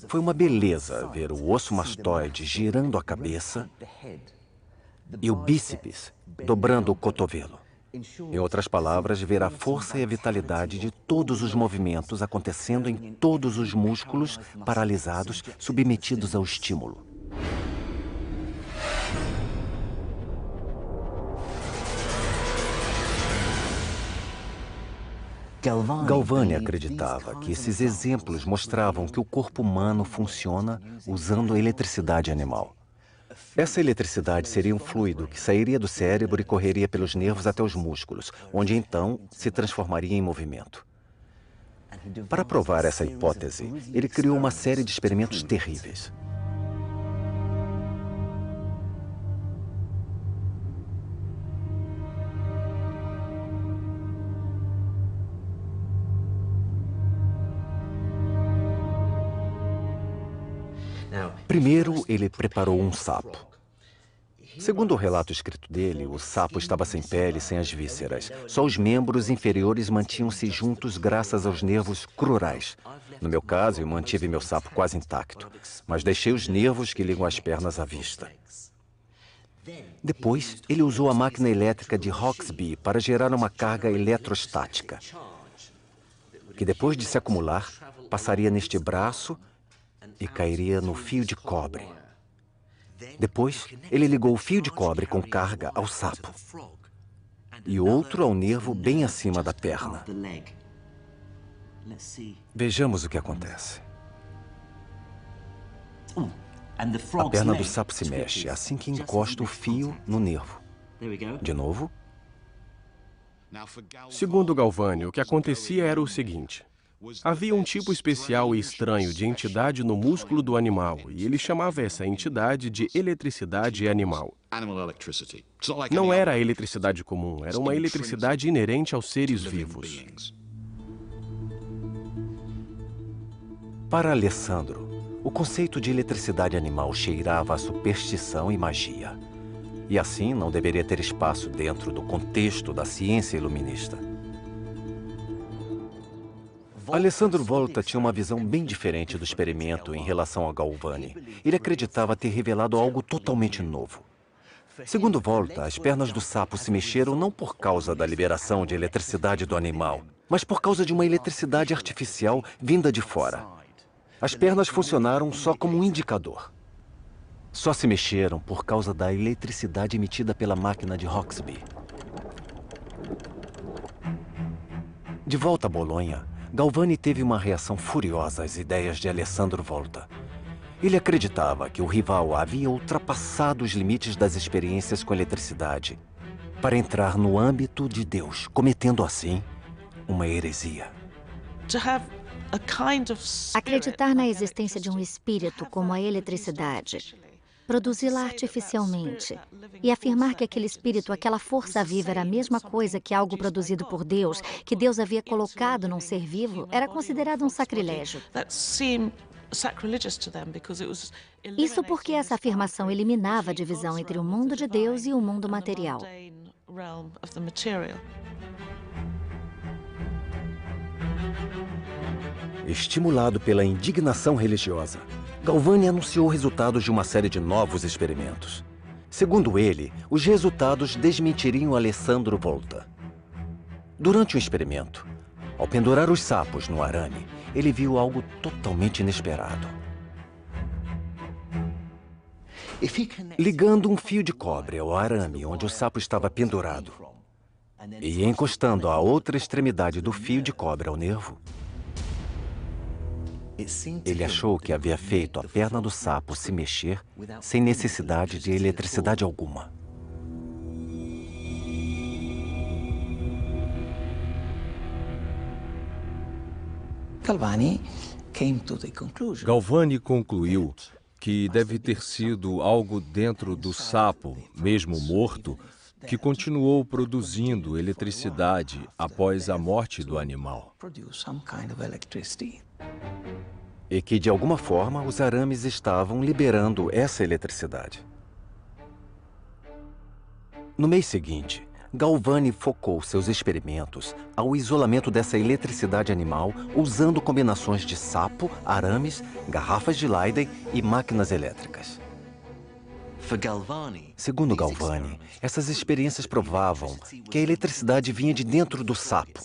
Foi uma beleza ver o osso mastoide girando a cabeça e o bíceps dobrando o cotovelo. Em outras palavras, ver a força e a vitalidade de todos os movimentos acontecendo em todos os músculos paralisados, submetidos ao estímulo. Galvani acreditava que esses exemplos mostravam que o corpo humano funciona usando a eletricidade animal. Essa eletricidade seria um fluido que sairia do cérebro e correria pelos nervos até os músculos, onde então se transformaria em movimento. Para provar essa hipótese, ele criou uma série de experimentos terríveis. Primeiro, ele preparou um sapo. Segundo o relato escrito dele, o sapo estava sem pele, sem as vísceras. Só os membros inferiores mantinham-se juntos graças aos nervos crurais. No meu caso, eu mantive meu sapo quase intacto, mas deixei os nervos que ligam as pernas à vista. Depois, ele usou a máquina elétrica de Hauksbee para gerar uma carga eletrostática, que depois de se acumular, passaria neste braço e cairia no fio de cobre. Depois, ele ligou o fio de cobre com carga ao sapo e outro ao nervo bem acima da perna. Vejamos o que acontece. A perna do sapo se mexe assim que encosta o fio no nervo. De novo. Segundo Galvani, o que acontecia era o seguinte. Havia um tipo especial e estranho de entidade no músculo do animal, e ele chamava essa entidade de eletricidade animal. Não era a eletricidade comum, era uma eletricidade inerente aos seres vivos. Para Alessandro, o conceito de eletricidade animal cheirava a superstição e magia. E assim não deveria ter espaço dentro do contexto da ciência iluminista. Alessandro Volta tinha uma visão bem diferente do experimento em relação a Galvani. Ele acreditava ter revelado algo totalmente novo. Segundo Volta, as pernas do sapo se mexeram não por causa da liberação de eletricidade do animal, mas por causa de uma eletricidade artificial vinda de fora. As pernas funcionaram só como um indicador. Só se mexeram por causa da eletricidade emitida pela máquina de Hauksbee. De volta a Bolonha, Galvani teve uma reação furiosa às ideias de Alessandro Volta. Ele acreditava que o rival havia ultrapassado os limites das experiências com eletricidade para entrar no âmbito de Deus, cometendo assim uma heresia. Acreditar na existência de um espírito como a eletricidade, produzi-la artificialmente e afirmar que aquele espírito, aquela força viva era a mesma coisa que algo produzido por Deus, que Deus havia colocado num ser vivo, era considerado um sacrilégio. Isso porque essa afirmação eliminava a divisão entre o mundo de Deus e o mundo material. Estimulado pela indignação religiosa, Galvani anunciou resultados de uma série de novos experimentos. Segundo ele, os resultados desmentiriam Alessandro Volta. Durante um experimento, ao pendurar os sapos no arame, ele viu algo totalmente inesperado. Ligando um fio de cobre ao arame onde o sapo estava pendurado e encostando a outra extremidade do fio de cobre ao nervo, ele achou que havia feito a perna do sapo se mexer sem necessidade de eletricidade alguma. Galvani concluiu que deve ter sido algo dentro do sapo, mesmo morto, que continuou produzindo eletricidade após a morte do animal. E que, de alguma forma, os arames estavam liberando essa eletricidade. No mês seguinte, Galvani focou seus experimentos ao isolamento dessa eletricidade animal usando combinações de sapo, arames, garrafas de Leyden e máquinas elétricas. Segundo Galvani, essas experiências provavam que a eletricidade vinha de dentro do sapo.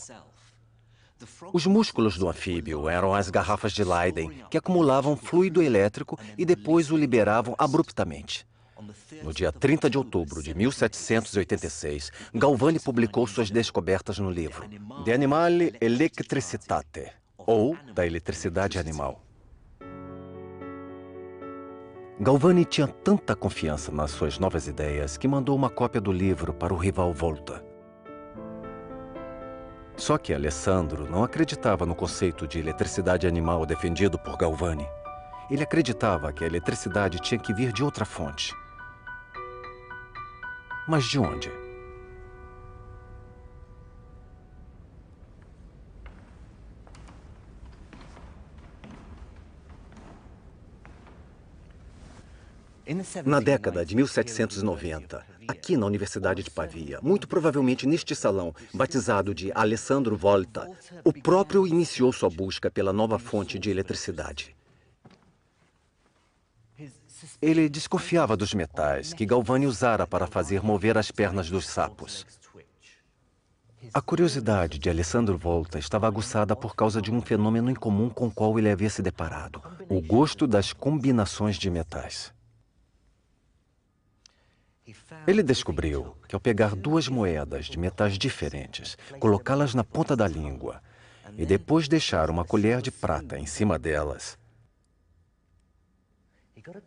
Os músculos do anfíbio eram as garrafas de Leyden, que acumulavam fluido elétrico e depois o liberavam abruptamente. No dia 30 de outubro de 1786, Galvani publicou suas descobertas no livro De Animale Electricitate, ou Da Eletricidade Animal. Galvani tinha tanta confiança nas suas novas ideias que mandou uma cópia do livro para o rival Volta. Só que Alessandro não acreditava no conceito de eletricidade animal defendido por Galvani. Ele acreditava que a eletricidade tinha que vir de outra fonte. Mas de onde? Na década de 1790, aqui na Universidade de Pavia, muito provavelmente neste salão, batizado de Alessandro Volta, o próprio iniciou sua busca pela nova fonte de eletricidade. Ele desconfiava dos metais que Galvani usara para fazer mover as pernas dos sapos. A curiosidade de Alessandro Volta estava aguçada por causa de um fenômeno incomum com o qual ele havia se deparado: o gosto das combinações de metais. Ele descobriu que ao pegar duas moedas de metais diferentes, colocá-las na ponta da língua e depois deixar uma colher de prata em cima delas,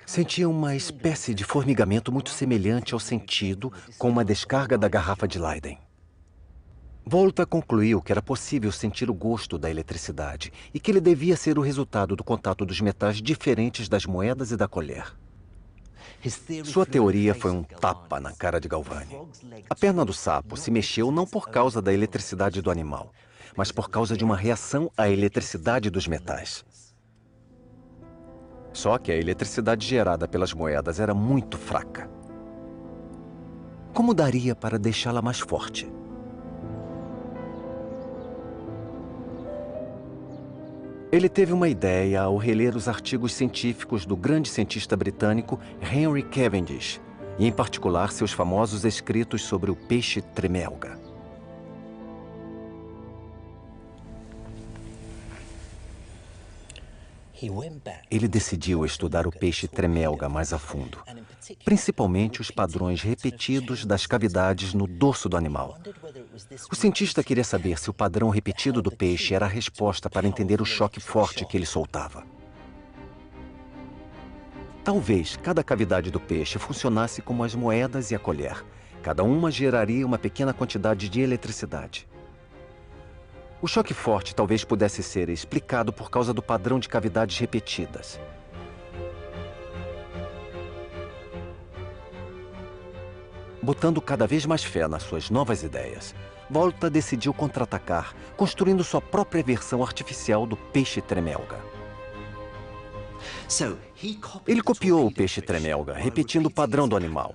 sentia uma espécie de formigamento muito semelhante ao sentido com uma descarga da garrafa de Leyden. Volta concluiu que era possível sentir o gosto da eletricidade e que ele devia ser o resultado do contato dos metais diferentes das moedas e da colher. Sua teoria foi um tapa na cara de Galvani. A perna do sapo se mexeu não por causa da eletricidade do animal, mas por causa de uma reação à eletricidade dos metais. Só que a eletricidade gerada pelas moedas era muito fraca. Como daria para deixá-la mais forte? Ele teve uma ideia ao reler os artigos científicos do grande cientista britânico Henry Cavendish, e em particular seus famosos escritos sobre o peixe tremelga. Ele decidiu estudar o peixe tremelga mais a fundo, principalmente os padrões repetidos das cavidades no dorso do animal. O cientista queria saber se o padrão repetido do peixe era a resposta para entender o choque forte que ele soltava. Talvez cada cavidade do peixe funcionasse como as moedas e a colher. Cada uma geraria uma pequena quantidade de eletricidade. O choque forte talvez pudesse ser explicado por causa do padrão de cavidades repetidas. Botando cada vez mais fé nas suas novas ideias, Volta decidiu contra-atacar, construindo sua própria versão artificial do peixe tremelga. Ele copiou o peixe tremelga, repetindo o padrão do animal,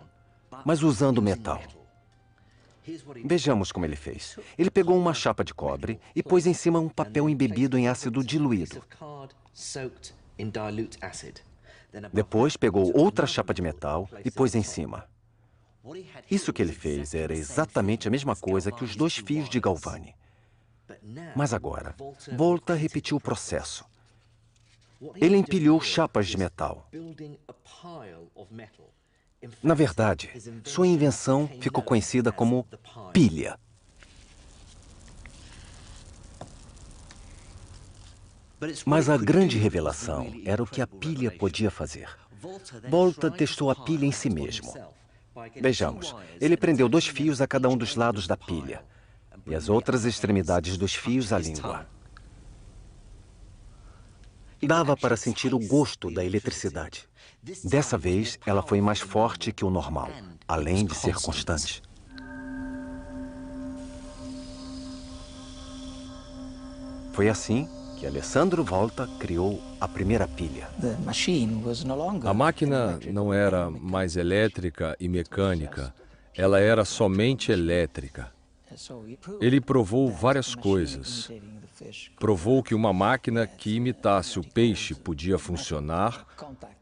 mas usando metal. Vejamos como ele fez. Ele pegou uma chapa de cobre e pôs em cima um papel embebido em ácido diluído. Depois pegou outra chapa de metal e pôs em cima. Isso que ele fez era exatamente a mesma coisa que os dois fios de Galvani. Mas agora, Volta repetiu o processo. Ele empilhou chapas de metal. Na verdade, sua invenção ficou conhecida como pilha. Mas a grande revelação era o que a pilha podia fazer. Volta testou a pilha em si mesmo. Vejamos, ele prendeu 2 fios a cada um dos lados da pilha e as outras extremidades dos fios à língua. Dava para sentir o gosto da eletricidade. Dessa vez, ela foi mais forte que o normal, além de ser constante. Foi assim que Alessandro Volta criou a primeira pilha. A máquina não era mais elétrica e mecânica, Ela era somente elétrica. Ele provou várias coisas. Provou que uma máquina que imitasse o peixe podia funcionar.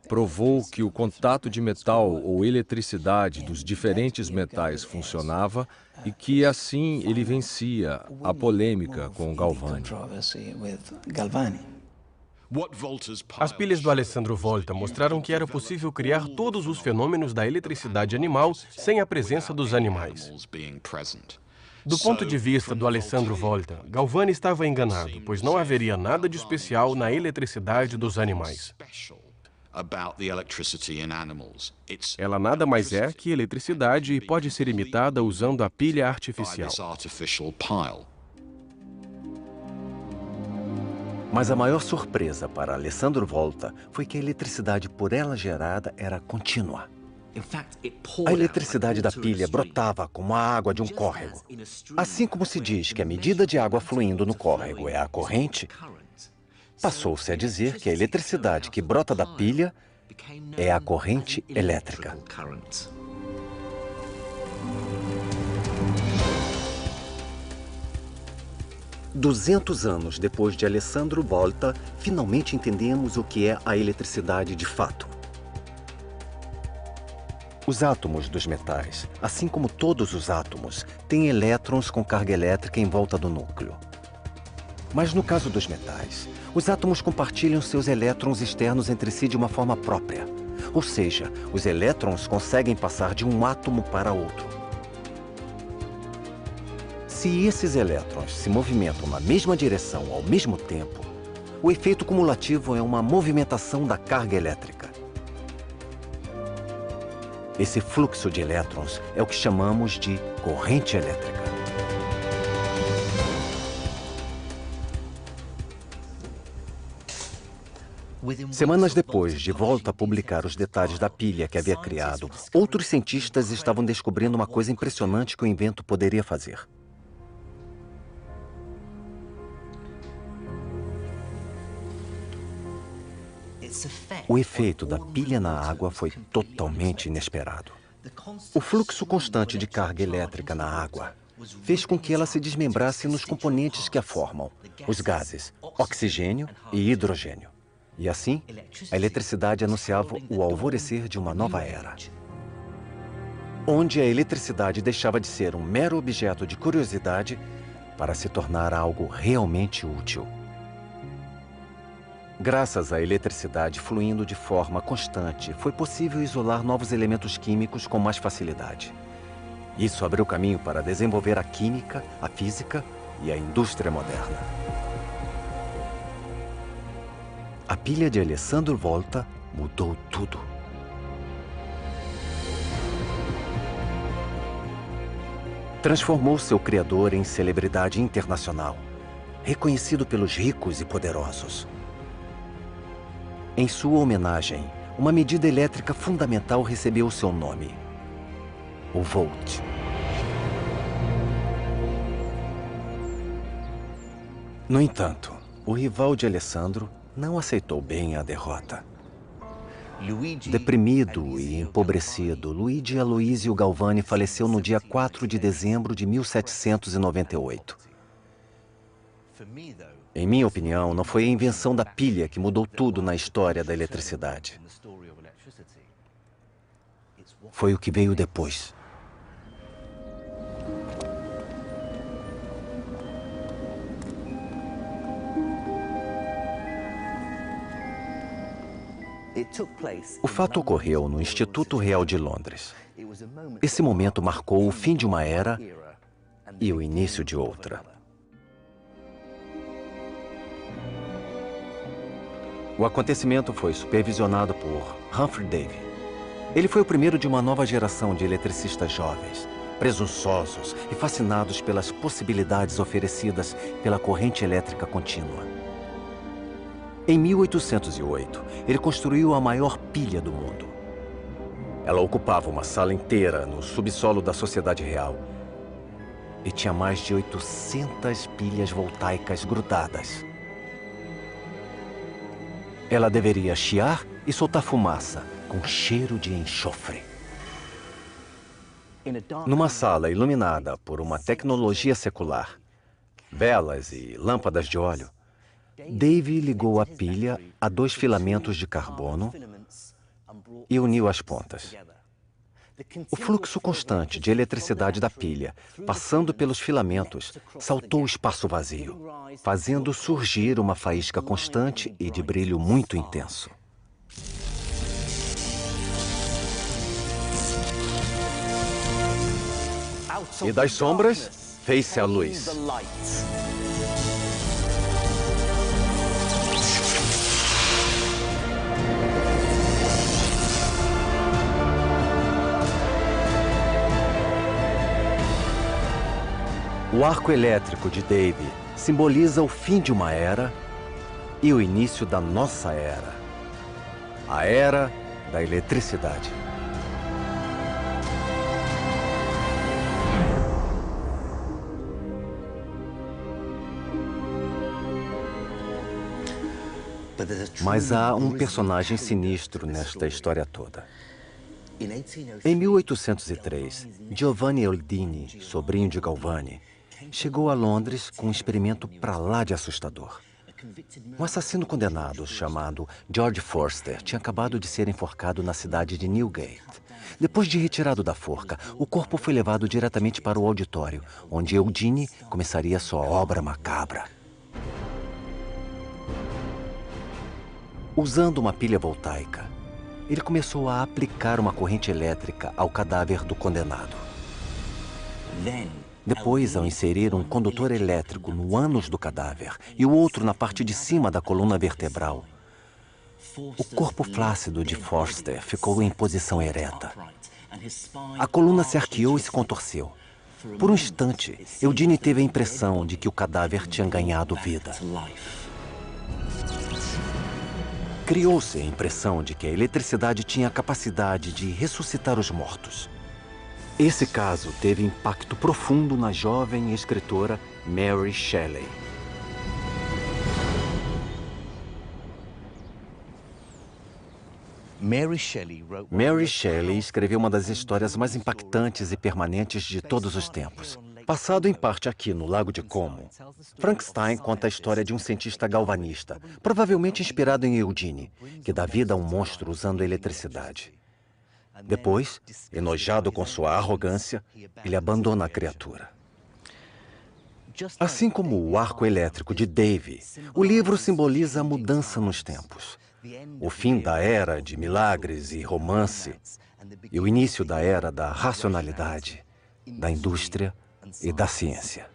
Provou que o contato de metal ou eletricidade dos diferentes metais funcionava e que, assim, ele vencia a polêmica com Galvani. As pilhas do Alessandro Volta mostraram que era possível criar todos os fenômenos da eletricidade animal sem a presença dos animais. Do ponto de vista do Alessandro Volta, Galvani estava enganado, pois não haveria nada de especial na eletricidade dos animais. Ela nada mais é que eletricidade e pode ser imitada usando a pilha artificial. Mas a maior surpresa para Alessandro Volta foi que a eletricidade por ela gerada era contínua. A eletricidade da pilha brotava como a água de um córrego. Assim como se diz que a medida de água fluindo no córrego é a corrente, passou-se a dizer que a eletricidade que brota da pilha é a corrente elétrica. 200 anos depois de Alessandro Volta, finalmente entendemos o que é a eletricidade de fato. Os átomos dos metais, assim como todos os átomos, têm elétrons com carga elétrica em volta do núcleo. Mas no caso dos metais, os átomos compartilham seus elétrons externos entre si de uma forma própria. Ou seja, os elétrons conseguem passar de um átomo para outro. Se esses elétrons se movimentam na mesma direção ao mesmo tempo, o efeito cumulativo é uma movimentação da carga elétrica. Esse fluxo de elétrons é o que chamamos de corrente elétrica. Semanas depois de Volta a publicar os detalhes da pilha que havia criado, outros cientistas estavam descobrindo uma coisa impressionante que o invento poderia fazer. O efeito da pilha na água foi totalmente inesperado. O fluxo constante de carga elétrica na água fez com que ela se desmembrasse nos componentes que a formam, os gases oxigênio e hidrogênio. E assim, a eletricidade anunciava o alvorecer de uma nova era, onde a eletricidade deixava de ser um mero objeto de curiosidade para se tornar algo realmente útil. Graças à eletricidade fluindo de forma constante, foi possível isolar novos elementos químicos com mais facilidade. Isso abriu caminho para desenvolver a química, a física e a indústria moderna. A pilha de Alessandro Volta mudou tudo. Transformou seu criador em celebridade internacional, reconhecido pelos ricos e poderosos. Em sua homenagem, uma medida elétrica fundamental recebeu seu nome: o Volt. No entanto, o rival de Alessandro não aceitou bem a derrota. Deprimido e empobrecido, Luigi Aloisio Galvani faleceu no dia 4 de dezembro de 1798. Em minha opinião, não foi a invenção da pilha que mudou tudo na história da eletricidade. Foi o que veio depois. O fato ocorreu no Instituto Real de Londres. Esse momento marcou o fim de uma era e o início de outra. O acontecimento foi supervisionado por Humphrey Davy. Ele foi o primeiro de uma nova geração de eletricistas jovens, presunçosos e fascinados pelas possibilidades oferecidas pela corrente elétrica contínua. Em 1808, ele construiu a maior pilha do mundo. Ela ocupava uma sala inteira no subsolo da Sociedade Real e tinha mais de 800 pilhas voltaicas grudadas. Ela deveria chiar e soltar fumaça com cheiro de enxofre. Numa sala iluminada por uma tecnologia secular, velas e lâmpadas de óleo, Dave ligou a pilha a 2 filamentos de carbono e uniu as pontas. O fluxo constante de eletricidade da pilha, passando pelos filamentos, saltou o espaço vazio, fazendo surgir uma faísca constante e de brilho muito intenso. E das sombras, fez-se a luz. O arco elétrico de Dave simboliza o fim de uma era e o início da nossa era. A era da eletricidade. Mas há um personagem sinistro nesta história toda. Em 1803, Giovanni Eldini, sobrinho de Galvani, chegou a Londres com um experimento pra lá de assustador. Um assassino condenado chamado George Forster tinha acabado de ser enforcado na cidade de Newgate. Depois de retirado da forca, o corpo foi levado diretamente para o auditório, onde Eldini começaria sua obra macabra. Usando uma pilha voltaica, ele começou a aplicar uma corrente elétrica ao cadáver do condenado. Depois, ao inserir um condutor elétrico no ânus do cadáver e o outro na parte de cima da coluna vertebral, o corpo flácido de Forster ficou em posição ereta. A coluna se arqueou e se contorceu. Por um instante, Eldini teve a impressão de que o cadáver tinha ganhado vida. Criou-se a impressão de que a eletricidade tinha a capacidade de ressuscitar os mortos. Esse caso teve impacto profundo na jovem escritora Mary Shelley. Mary Shelley escreveu uma das histórias mais impactantes e permanentes de todos os tempos. Passado em parte aqui no Lago de Como, Frankenstein conta a história de um cientista galvanista, provavelmente inspirado em Eudine, que dá vida a um monstro usando a eletricidade. Depois, enojado com sua arrogância, ele abandona a criatura. Assim como o arco elétrico de Dave, o livro simboliza a mudança nos tempos. O fim da era de milagres e romance e o início da era da racionalidade, da indústria e da ciência.